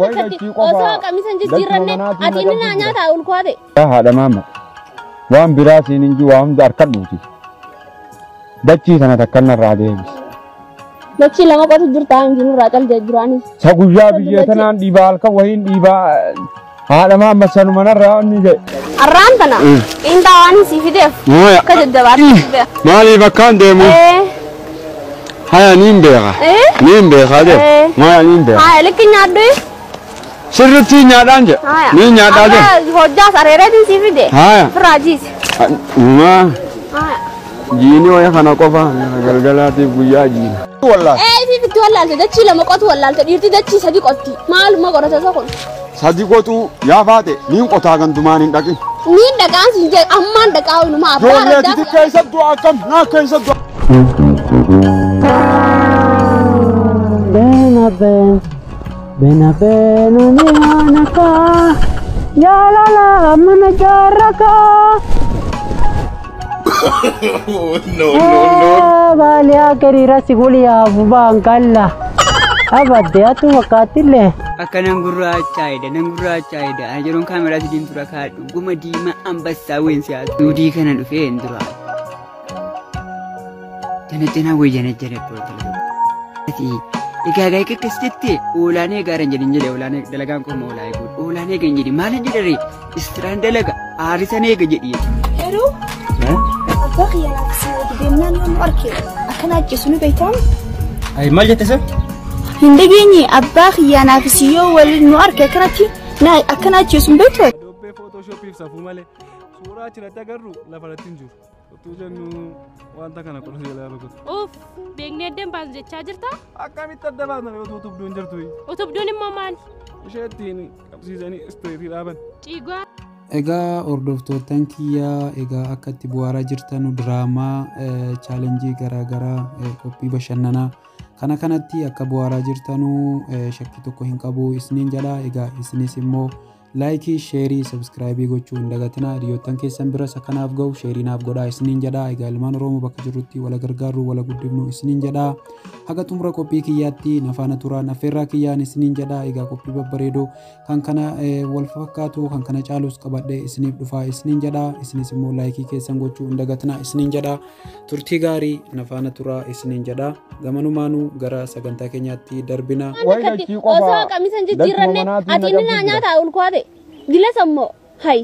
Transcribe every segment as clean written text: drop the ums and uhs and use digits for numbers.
maal katti osoo qamisan jijjiirranne ati inni nyaata ulkoode haadha maama waan biraa siin inji waa hunda harkadhuuti dachii sana takkanarraa deebis dachii lama qotu jirtaa injinurraa callee jiraanis sa guyyaa biyya tanaan dhiibaa halkan wahiin dhiibaa haadha maama sanumanarraa inni jedhe arraan tana indaa waan sii fideef akka jajjabaatti maaliif akkaan deemu haya niin beeka de maya niin beeka haya likki nyaaddu sirritti nyaadhaan je niin nyaadhaa de hojjaas areereetiin sii fide haya firaajiis jiini waya kana qofa galgalaatiif guyyaa jiina ifi fitti wallaalte dachii lama qotu wallaalte dhiirti dachii sadi qotti maaluma godhate isa kun sadi qotu yaa faate niin qotaa gantumaan hin dhaqin niin dhaqaan siin jee ammaan dhaqaa inuma abbaa joolleetiti keessattuu akkam naa keessattuu Bena nianaka ya la la manajaraka no balia kerira sigulia bubangalla abadde atu wakatille akanan gurraachaayda ajeroon kaameraa sidiin tura kaadhu guma diima ambassaa weensiyaa duudii kana dhufee hin dura janajjanaa way janajjane ati egaa akkasitti oolaanee gaaran jedhin jedhe oolaanee dalagaan qooma oolaa eeguudha oolaanee gan jedhi maaliin jedhare istiraan dalaga aarisan eega jedhi yeroo abbaa xiyyaanaa si deemnaan yoon arke akkanaa ajjeesu ni beektamu ay maal jette san hin dhageenye abbaa xiyyaanaa fi siyyoo waliin nu arke akkanatti na akkanaa ajjeesu hin beektu dobbee footooshoopiif safuu malee suuraa achirratti agarru lafarratti hin jiru utuu jennu wanta kana qorsee ilaaluu uff beeknee deembaan jechaa jirta akkamitti adda baasna yoo utubduun jirtu utubduun immoo maal isheettiin qabsiisanii isteetii dhaaban ciigaa egaa hordoftoottan kiyyaa egaa akka itti bu'aaraa jirtan diraamaa chaalenjii garaagaraa qophii bashannanaa kana kanatti akka bu'aaraa jirtanuu shakkii tokko hin qabu isiniin jedha egaa isinis immoo laayikii sheerii sabskraayibii gochuu hin dagatinaa hiriyoottan keessan biras akkanaaf ga'u sheeriinaaf godhaa isiniin jedha egaa ilmaan oromoo bakka jirrutti wala gargaarru wala guddifnu isiniin jedha haga xumura qophii kiyyaatti nafaana turaan affeerraa kiyyaan isiniin jedha egaa qophii babbareedoo kan kana wal fakkaatu kan kana caalus qabadhee isiniif dhufaa isiniin jedha isinis immoo laayikii keessan gochuu hin dagatinaa isiniin jedha turtii gaarii nafaana turaa isiniin jedha gamanumaanuu gara sagantaa keenyaatti darbina osoo qamisan jijjiirranne ati inni nyaata ulkoode Gila sammo hai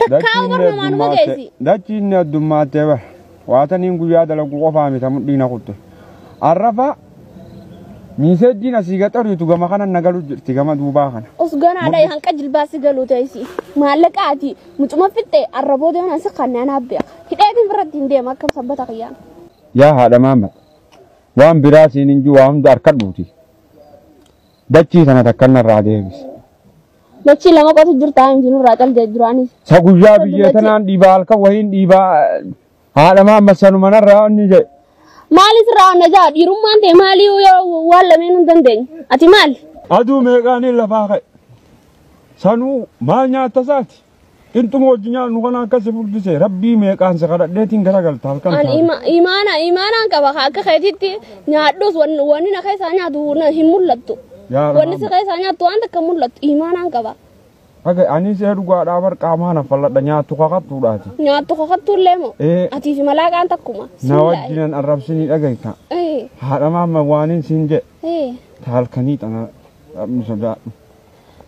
takkaa barnoomaan uma geessi dachi inni addummaatee bara waataniin guyyaa dalagu qofaa mita mudhiina kutte arrafa miisejjiin asii gaxariitu gama kanan nagalu jirti gama duubaa kana osganaadha hanqa jilbaasi galuu ta'isi maallaqaati mucuma fixxee arraboo deeman asi kanneen abbeeqa hidheetiin biratti hin deema akkam sabbata qiyyaan yaa haadha maamma waan biraa siin inji waa hunda harkadhuuti dachii sana takkanarraa deebis dachii lama qotu jirtaa injinurraa callee jiraanis sa guyyaa biyya tanaan dhiibaa halkan wahiin dhiibaa haadha maamma sanumanarraa inni jedhe maalis irraa onna jaa dhiirummaan ta'e maalii yoo waan lameen hin dandeenye ati maali aduu meeqaanii lafaa ka'e sanuu maal nyaatta isaati inxuma hojii nyaannu kana akkasi furdise rabbii meeqaan si kadhadheetiin garagalta halkan imaanaan qaba akka keetitti nyaadhus wanni na keessaa nyaatu hin mul'attu wanni si keessaa nyaattu waan takka mul'attu imaanaan qaba Aga ani se dhugaadhaa barqaamaa na falladha nyaattu kakattuudhaati. Nyaattu kakattuullee moo ati fi malaaqaan takkuma. Na wajjinan arrabsinii dhagayta. Haadha maamma waanin siin jedhe. Taalkanii xana sodaadhu.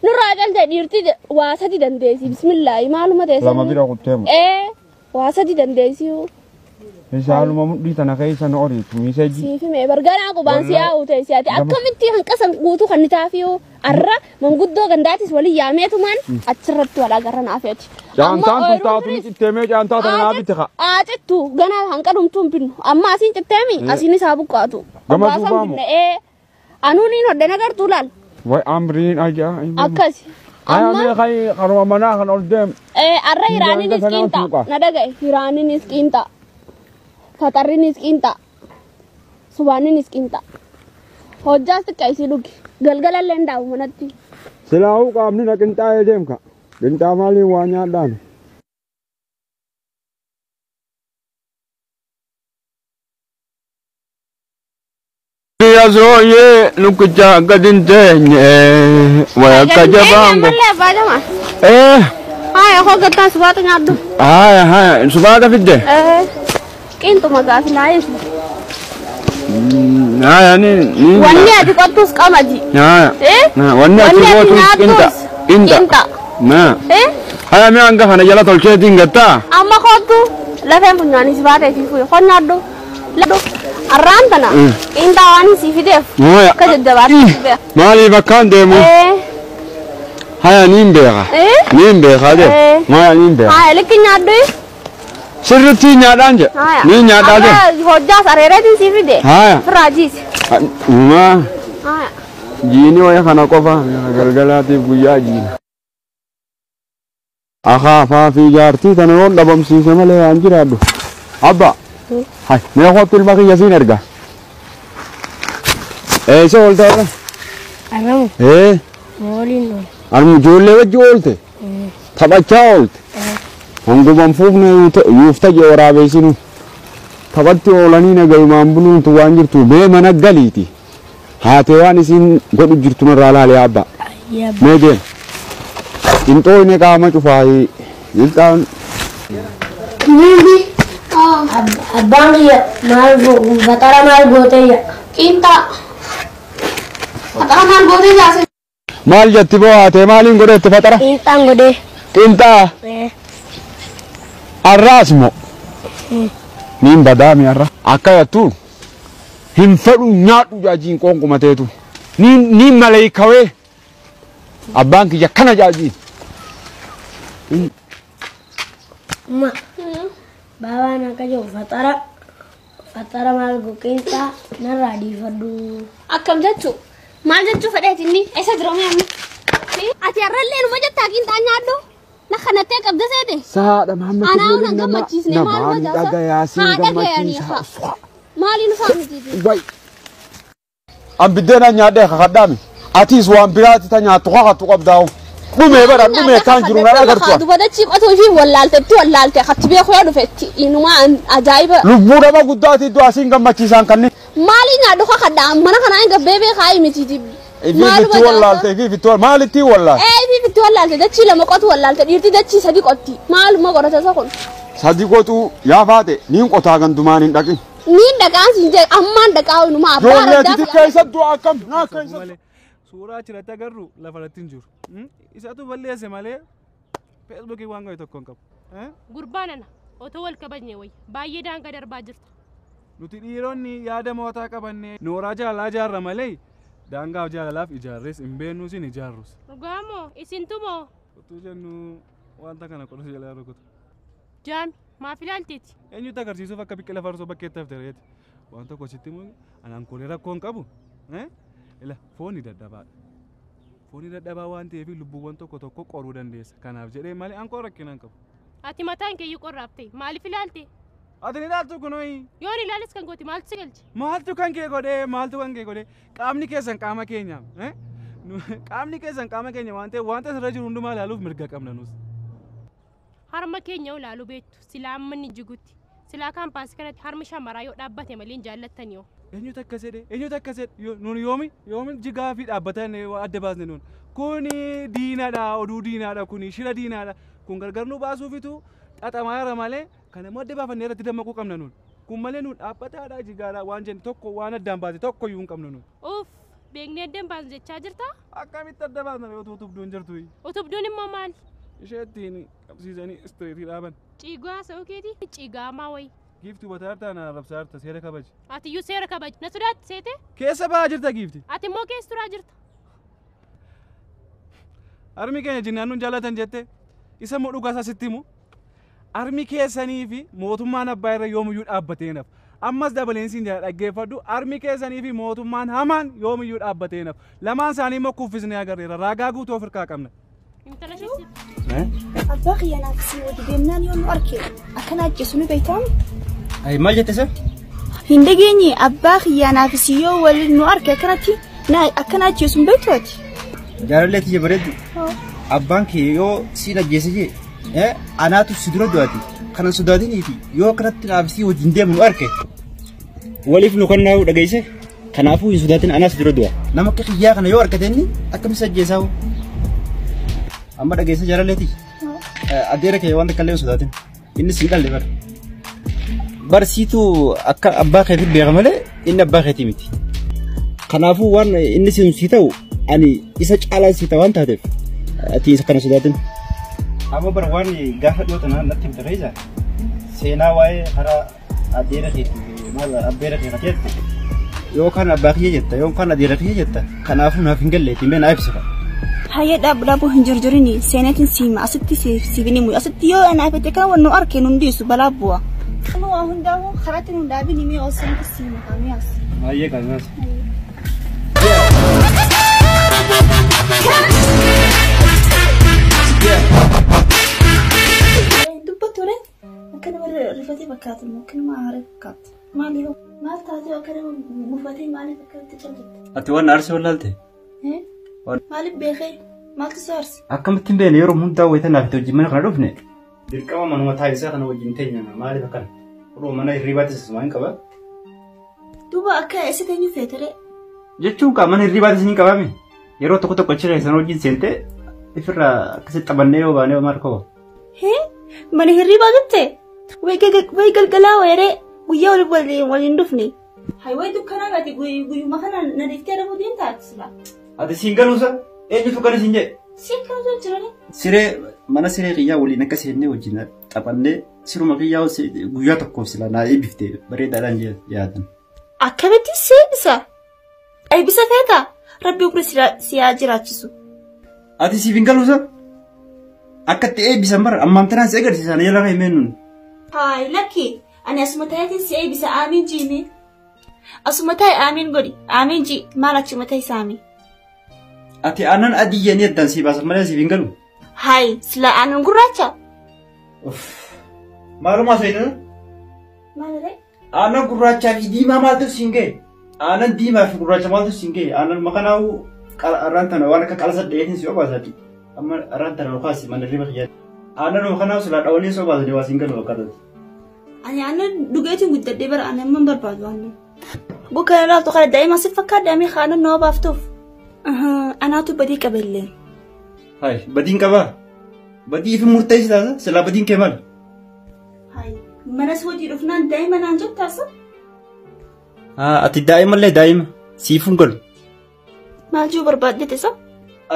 Nurraa caltee dhiirti waa sadi dandeessi bismillaahi maaluma teessan. Lama bira kutteemu. Waa sadi dandeessi. Isaaluma mudhii tana keessa na oriitu miisejji. Siifi mee barganaa qubaan si yaa'u teessi ati akkamitti hanqasan guutuu kan ni taafiyoo arra manguddoo gandaatis waliin yaameetumaan achirratti wal agarra naafeeti. Jaantaan kun taatu ni citteemee jaantaa tana naa bitti kaa. Cittu ganaa hanqadhumtuun binnu amma asiin citteemi asiin isaa buqqaatu. Gama duubaamu. Anuuniin hodhe nagartuu laal. Way amriin ajaa'iba. Akkasi. Amma kai qaruma manaa kan ol deem. Arra hiraaniinis qiinxa na dhagaye hiraaniinis qiinxa. Fatarrinis qiinxa. Subaaninis qiinxa. Hojjaas xiqqeessii dhugi. Galgalallee hin daawu manatti. Silaahuu qaamni na qinxaa'ee deemka. Qinxaa maaliin waa nyaadhaan. ya soye nukucha gadintenye wayaka jabango. Haya kok gata subata ngadu. Haya subata fidde. Kintu magafi naif. Haya ni wanni ati kotus kamaji. Haya. Wanni ati kotus inta. Na. Haya mi anga kana jala tolche dingata. Amma kotu lafen punyani subata fifu kon ngadu. Lado arantana inta wani sifidef. Kajadabati. Mali bakande mu. Haya nimbega. Nimbega de. Maya nimbega. Haya lekin nyadu. Sirti nyadanje. Ni nyadanje. Hojja sarere tin sifide. Haya. Frajis. Ma. Haya. Jini waya kana kofa galgala ti buya jini. Aha fa fi jarti tanon dabam si semale anjiradu. Abba. Hai, me hotel baki yasin erga. ऐसे बोलता है ना अरे जोले वो जोलते तब अच्छा बोलते हमको बंफूक ने यूफ्ता जो और आवेशी नु तब तो ओलानी ने गई मामबुनु तो वांजर तो बे मना गली थी हाथे वानी सिन गोद जिरतु न राला ले आबा मैं दे इन तो इन्हें काम है चुफाई जिलता Abang ya mal batara mal gote ya kinta batara mal gote ya se mal jatti bo ate malin gode te fatara kinta arrasmo nin badami arra akaya tu him fadu nyaadu jaji konko matetu ni malaika we abanki yakana jaji ma bawa nak aja fatara mal gokinta na radi fadu akam jatu mal jatu fada tini esa drome amni ati arralle no jata kinta nyado na khana te kabda sede saada muhammad ana na gamachis ne mal ma daga yasin gamachis mali no famiti wai am bidena nyade khadami ati swan birati tanya tuqa tuqabdaw dume bara dume kanjuru na agar to dubada chi qato fi wallalte khatbe khoya do fetti inuma ajaiba lubura ba gudati do asin gamachisan kanni mali nya do khada mana kana nga bebe khay mititi malu ba wallalte fi fitol mali ti walla fi fitol wallalte da chi lama qatu wallalte dirti da chi sadi qotti malu ma gorata sakon sadi qotu ya fate nin qota gandumani daqin nin daga sinje amma daga inuma abara da kai sabdu akam na kai suuraa achirratti agarru lafarratti hin jiru. Isaatu balleesse malee feesbuukii waan gahe tokko hin qabu. Gurbaanana otoo wal kabajne wayi baay'ee daangaa darbaa jirta. Nuti dhiironni yaada mootaa qabannee nooraa jaalalaa ijaarra malee daangaa jaalalaaf ijaarres hin beeknu isin ijaarrus. Dhugaamoo isintumoo. Utuu jennu wanta kana qola jalaa rukutu. Jaami maaf ilaalteeti. Eenyutti agarsiisuuf akka biqila farsoo bakkeetti hafteereeti. Waan tokko sitti immoo anaan kolee rakkoo hin qabu. Ila fooni dadhabaa waan ta'eef lubbuuwwan tokko qoruu dandeessa. Kanaaf jedhee malee ankoo rakkinaan qabu. Ati mataan keeyyuu qorraaf ta'e maaliif ilaalte? Ati ni ilaaltu kunooyi. Yoon ilaalis kan gooti maaltu si galche? Maaltu kan kee godhee qaamni keessan qaama keenya. Qaamni keessan qaama keenya waan ta'eef wanta sirra jiru hundumaa ilaaluuf mirga qabna nus. Harma keenya ilaaluu beektu silaa amma ni jigutti. Silaa kaampaasii kanatti harmi shamaraa yoo dhaabbate malee hin jaallattani yoo. Eenyutu akkas jedhe nun yoomi jigaa fi dhaabbatan adda baasne nun kuni diinaadha oduu diinaadha kuni shira diinaadha kun gargar nu baasuufitu xaxamaa jira malee kan immoo adda baafannee irratti dammaquu qabna nun kun malee nun dhaabbataadha jigaadha waan jennu tokko waan addaan baase tokko iyyuu hin qabnu nun. Uff beeknee addaan baasne jechaa jirta? Akkamitti adda baasna yoo utubduun jirtu. Utubduun immoo maali? Ishee ittiin qabsiisanii istireetii dhaaban. Ciigaa sa'uu keetii ciigaamaa wayi. Giiftuu bataartaa na rabsaarta seera kabaji. Ati iyyuu seera kabaji. Na sodaatti seete? Keessa ba'aa jirta giifti. Ati immoo keessa turaa jirta. Armi keenya jinnaan nun jaallatan jette isa immoo dhugaa isaa sitti himu. Armi keessanii fi mootummaan abbaa irra yoomiyyuu dhaabbatee naaf. Ammas dabaleensiin dhaggeeffadhu armi keessanii fi mootummaan hamaan yoomiyyuu dhaabbatee naaf. Lamaan isaanii immoo kuffisnee agarreera. Raagaa guutuu of hirkaa qabna. Abbaa xiyyaanaaf si wadi deemnaan yoo nu arke akkana ajjeesu ni beektamu. Ay maal jette isa? Hin dhageenye abbaa xiyyaanaaf si yoo waliin nu arke akkanatti akkana ajjeesu hin beektooti. Jaalallee tiyya bareeddu. Abbaan kee yoo si ajjeese jee anaatu si dura du'aati. Kanan sodaatiniiti yoo akkanatti naaf si wajjin deemu nu arke. Waliif nu kan naa'u dhageesse Kanaafuu hin sodaatin anas dura du'a. Nama akka xiyyaa kana yoo argate inni akkam sajjeesaa amma dhageessa jaalaleeti. Adeera kee waan takka illee hin sodaatin. Inni si dhalle bar. Barsiituu akka abbaa keetii beeka malee inni abbaa keetii miti. Kanaafuu waan inni si ta'u ani isa caalaa si ta'u waan taateef ati isa kana sodaatin. Amma bar waan gaafa dhiyoo tanaan natti himte fe'isaa seenaa waa'ee karaa adeera keetii maal abbeera keetii yookaan abbaa kiyya jetta yookaan adeera kiyya jetta kanaafuu naaf hin galleetiin mee naa ibsa. Hayya dhaabuu hin jirjirini seenaatiin siima asitti siibini muyi asitti yoo anaaf itti kan wannu arkee nun dhiisu balaa bu'a. Kan waa hundaa'u karaatti nun dhaabini mee oosanitti siima kaamiyaas. Baay'ee kaamiyaas. Dubbatture akka nama rifatee fakkaatu akka nama haaree fakkaatu. Maali hoo maal taatee akka nama buufatee maaliif akkatti calletti? Ati waan arsee wallaalte? Maaliif beekee maaltu soorsi? Akkamittiin beene yeroo hundaa wayita naaf itti wajjin mana kana dhufne dirqama manuma taayisaa kana wajjin teenya maaliif akkana? Kuroo mana hirriibaatis asumaa hin qabaa? Duuba akka eessa teenyu feetere? Jechuun kaa mana hirriibaatis hin qabaame yeroo tokko tokko achirra isaan wajjin seentee ifirraa akkasitti taphannee yoo baanee maal qaba? Mana hirriibaa jettee? Wayi galgalaa weeree guyyaa waliin dhufne. Hayway dukkanaa gaati guyyuma kana na deeftee dhabuu deemtaati sila. Ati siin galuusa eenyutu kana siin jedhe? Siin galuusa jirani. Siree mana siree kiyyaa waliin akka seennee wajjin taphannee siruma kiyyaa guyyaa tokkoof sila naa eebbiftee bareedaadhaan yaadan. Akkamitti si eebbisa? Eebbisa feeta? Rabbi ukuri si haa jiraachisu. Ati siif hin galuusa? Akkatti eebbisan bara ammaan tanaan si agarsiisan yala kan himeen nuni. Haay lakki ani asuma ta'eetiin si eebbisa aamiin jiimi. Asuma ta'e aamiin godhi aamiin ji maal achuma ta'e saami. Ati aannan adii yanii addaan si baasan malee siif hin galu. Haay sila aannan gurraacha. Maalumaa sayidana? Maaliree? Aannan gurraachaa fi diimaa maaltu siin ga'e? Aannan diimaa fi gurraacha maaltu siin ga'e? Aannan makanaa'u arraan tana waan akka qalasa dheetiin si obaasaati. Amma arraan tana dhukaasi mana riba kiyyaati. Aannan makanaa'u sila dhawanii si obaasanii waa siin galu fakkaatati. Ani aannan dhugeetiin guddadhee bara aannan man barbaadu aannan. Bukan laaftu kana daa'ima si fakkaadha amii aannan nama baaftuuf. Anaatu badii qabellee. Hai badiin qabaa? Badii fi murteessi taasa silaa badiin kee maali? Hai manas hojii dhufnaan daa'ima naan jottaasa? Ati daa'imallee daa'ima siifuun galu. Maal jiru barbaaddete sa?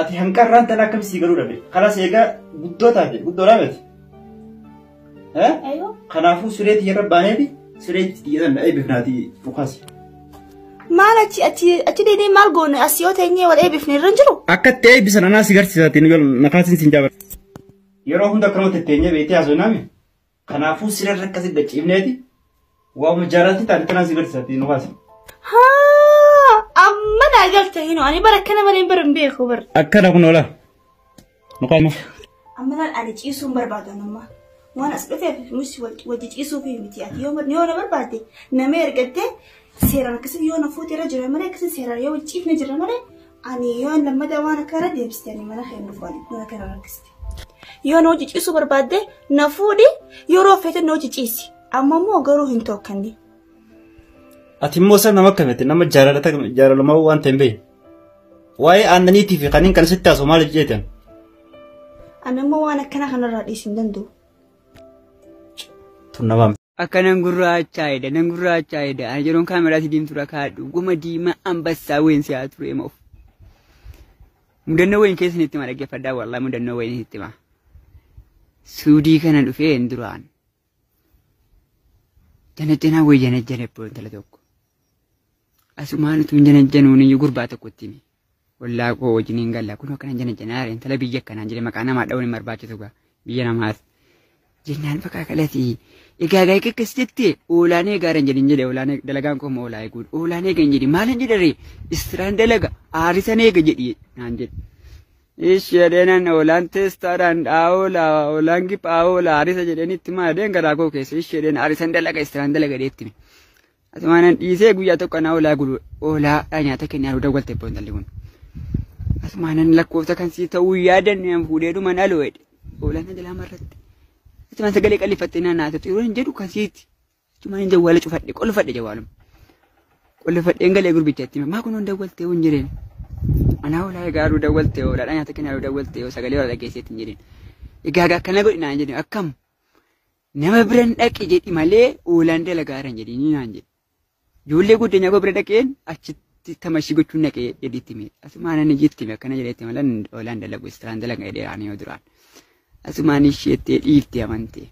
Ati hanqarraan tana akkam sii galuu dhabe? Kanas eegaa guddoo taate guddoodhaa miti. Kanaafuu sireetti yerra baaneeti sireetti xiyyeetan eebbifnaati dhukaasi. Maal achi deedee maal goone as yoo teenyee wal eebbifne irra jiru? Akka itti eebbisan anaa si garsiisaatiin yoo nakaasin siin jaabar. Yeroo hunda akkanuma tetteenyee beektee haasofnaame kanaafuu sireen akkasii daciifneeti waamuma jaalatti taate tanaa si garsiisaatiin dhukaasi. Amma naa galte hino ani bara akkana malee bara hin beeku bara. Akkana kun oola. Nuqaama. Amma naan ani ciisuun barbaadu namma. Waan as dhufeef musi wajji ciisuu fi miti ati yoo na barbaadde nama ergattee seeraan akkasii yoo na fuuteera jira malee akkasii seeraan yoo ciifne jira malee ani yoo lammada waan akka irra deebiste ani mana kee nuuf waan mana kana rakkiste. Yoo na hojii ciisuu barbaadde na fuudhi yeroo feete na hojii ciisi amma immoo garuu hin tokkanne. Ati immoo sana nama akkamite nama jaalalamaa waan ta'e hin beekne. Waa'ee aannaniitii fi kanneen kana sitti haasoo maal jeetan? Ani immoo waan akkana kanarraa dhiisuu hin danda'u. Tunnabam. Akkanan gurraachaa'edha nan gurraachaa'edha ani yeroon kaameraatti diimtuu rakkaadhu goma diimaa ambassaa wayin si'aa ture moof. Mudannoo wayin keessan itti ma dhaggeeffadhaa wallaahi mudannoo wayin itti ma. Suudii kana dhufee hin duraan. Janajjanaa wayi janajjana ebboo intala tokko. Asumaan utuu janajjanuun iyyuu gurbaa tokkotti himi. Wallaa koo wajjin hin galla kun akkana janajjanaa intala biyya akkanaan jedhe maqaa namaa dha'uun hin barbaachisu biyya namaas. Jennaan fakkaa kalati egaa akkas jettee oolaan eegaaran jedhin jedhe oolaan dalagaan koo oolaa eeguudha oolaan eegan jedhi maalin jedharee istiraan dalaga aarisan eega jedhi naan jedhe. Ishedeenan oolaan teestaadhaan dhaa'oola oolaan qiphaa'oola aarisa jedheen itti maadeen garaa koo keessa ishedeen aarisan dalaga istiraan dalaga deettime. Asumaanan dhiisee guyyaa tokko na oolaa gulu oolaa nyaata kennaa dura walte boon dalli kun. Asumaanan lakkoofsa kan sii ta'uu yaadan fuudhee dhuma na lo'edhe oolaan jalaa marratti. Cuma sagalee qallifattee naannaa ta'e yeroo hin jedhu kan siiti. Cuma hin jawwaala cufadhe qolfadhe jawwaaluma. Wal fadheen galee gurbichatti maa kun hunda waltee hin jireen. Ana hoolaa gaaruu dawwaltee hoolaa nyaata kenna dawwaltee sagalee wal dhageesseetti hin jireen. Egaa akkana godhinaa hin jedhin akkam nama biran dhaqe jedhi malee hoolaan dalagaaran jedhini naan jedhe. Ijoollee guddina koo bira dhaqeen achitti tamashii gochuun dhaqee jedhitti mee. Asumaan ani jitti mee akkana jedhetti malan hoolaan dalagu istiraan dalaga jedhee ani yoo duraan. Asumaan isheettee dhiiftee amantee.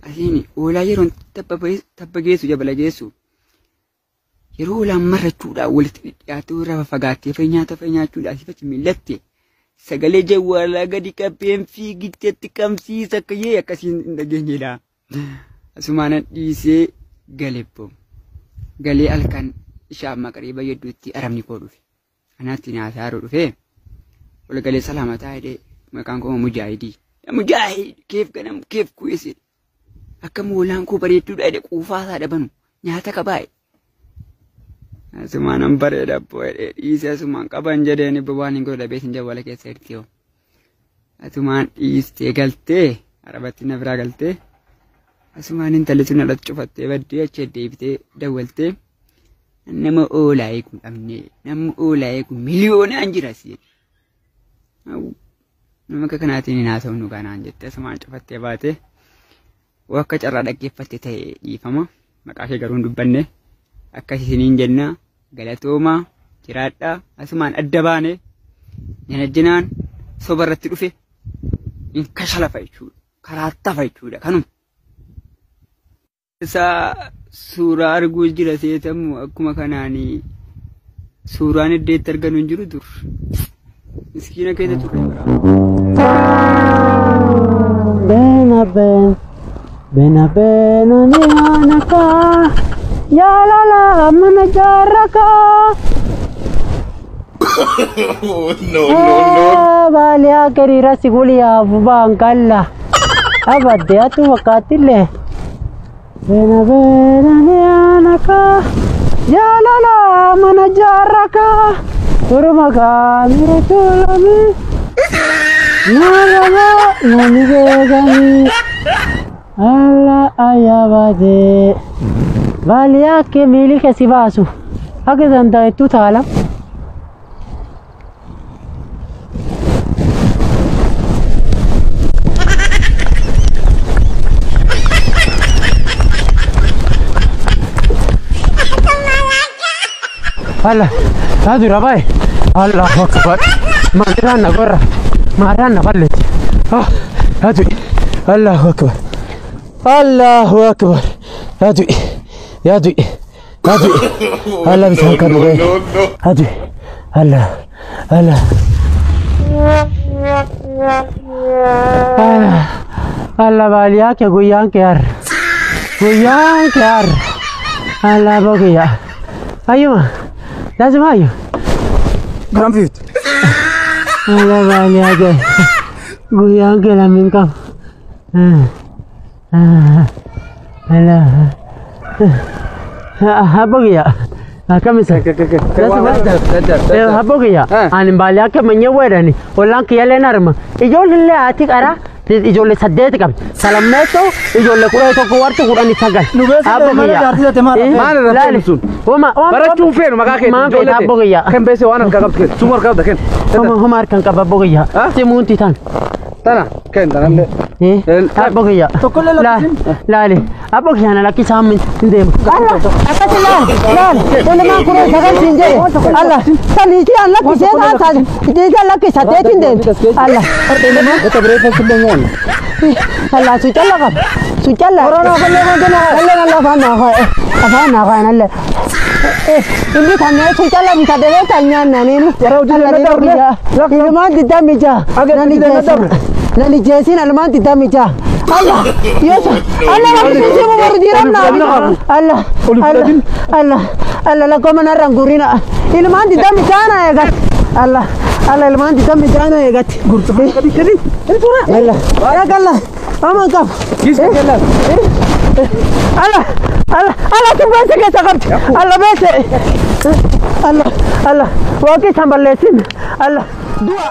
Asiin hoolaa yeroon tabba geessu jabala geessu. Yeroo hoolaan marrachuudhaan walitti dhiyaatu irraa fagaattee nyaata nyaachuudhaan sifachi miillatte. Sagalee jawwaalaa gadi qabeen fiigicceetti qabsiisa akkayee akkasiin hin dhageenyedha. Asumaan dhiisee galeebboom. Galee halkan ishaan maqariiba hedduutti aramni koo dhufe. Anaatti nyaata haaruu dhufe. Wal galee salaamataa hidhee maqaan koo Mujaahidii. Mujaahid keef ganam keef ku'eesse. Akkam hoolaan koo bareedduudha hidhee quufaasaa dhabanu nyaata qabaa'e. Asumaan bareeda bo'ee dhiisee asumaan qaban jedheen waan hin godhu dhabeetiin jawwala keessa hirtiyoo. Asumaan dhiistee galtee arabatti na biraa galtee asumaan intalli sun alatti cufattee baddee achi deebitee dawwaltee nama oolaa eegu dhabnee nama oolaa eegu miliyoonaan jira siin. Nama akka kanaatiin hin haasofnu kanaan jettee asumaan cufattee baatee akka carraa dhaggeeffatte ta'e dhiifama maqaa kee garuu hin dubbanne. Akkasisiniin jenna galatooma jiraadha asumaan adda baane janajjinaan soba irratti dhufe in kashalafa jechuudha karaa tafa jechuudha kanuma. Isa suuraa arguu jira seetamu akkuma kanaanii suuraan iddeetti arganu hin jiru dur miskiina keessa turre bena ni anaka ya la la mana jaraka no balia kerira sigulia bangalla abade atu wakatile bena ni anaka ya la la mana jaraka turmaga miratulami nara nani begani alla ayabade balia ke mili ke sibasu hage danda itu thala Allah hadu rabai Allahu akbar marana gorra marana ballet hadu Allahu akbar hadu hadu Allah bisa kamu deh hadu Allah Allah balia ke goyang ke ar Allah bogia ayo lazim ayo Gram fit. Allah balia ke goyang ke lamin kam Allah habogia kami sa habogia anin balia ke menyewa ni orang kiale narma ijol le atik ara ijol saddet kam salameto ijol kurai to kuartu kurani sagal habogia mana rasul Oma Barachun feno magake ijol habogia kan bese wana kagab ke sumar kagab ken Omar kan kababogia timunti tan tana ken tana habogia la habogia na laki samin ndem لا أنا ما أقول سكان سنجي الله سليتي الله كيسان هذا إذا الله كيساتين دين الله itu berapa sebenarnya الله سجل الله سجل الله الله فانا الله ini tanya sujud lah bisa deh tanya nani nu ilman tidak meja nani jesin ilman tidak meja Allah yes Allah masih mau berdiram Allah lah kau mana ranggurina ilman tidak meja na ya gat Allah ilman tidak meja na ya gat Allah Allah aman kap Allah kembali ke sakit Allah bese Allah wakil sambil lesin Allah dua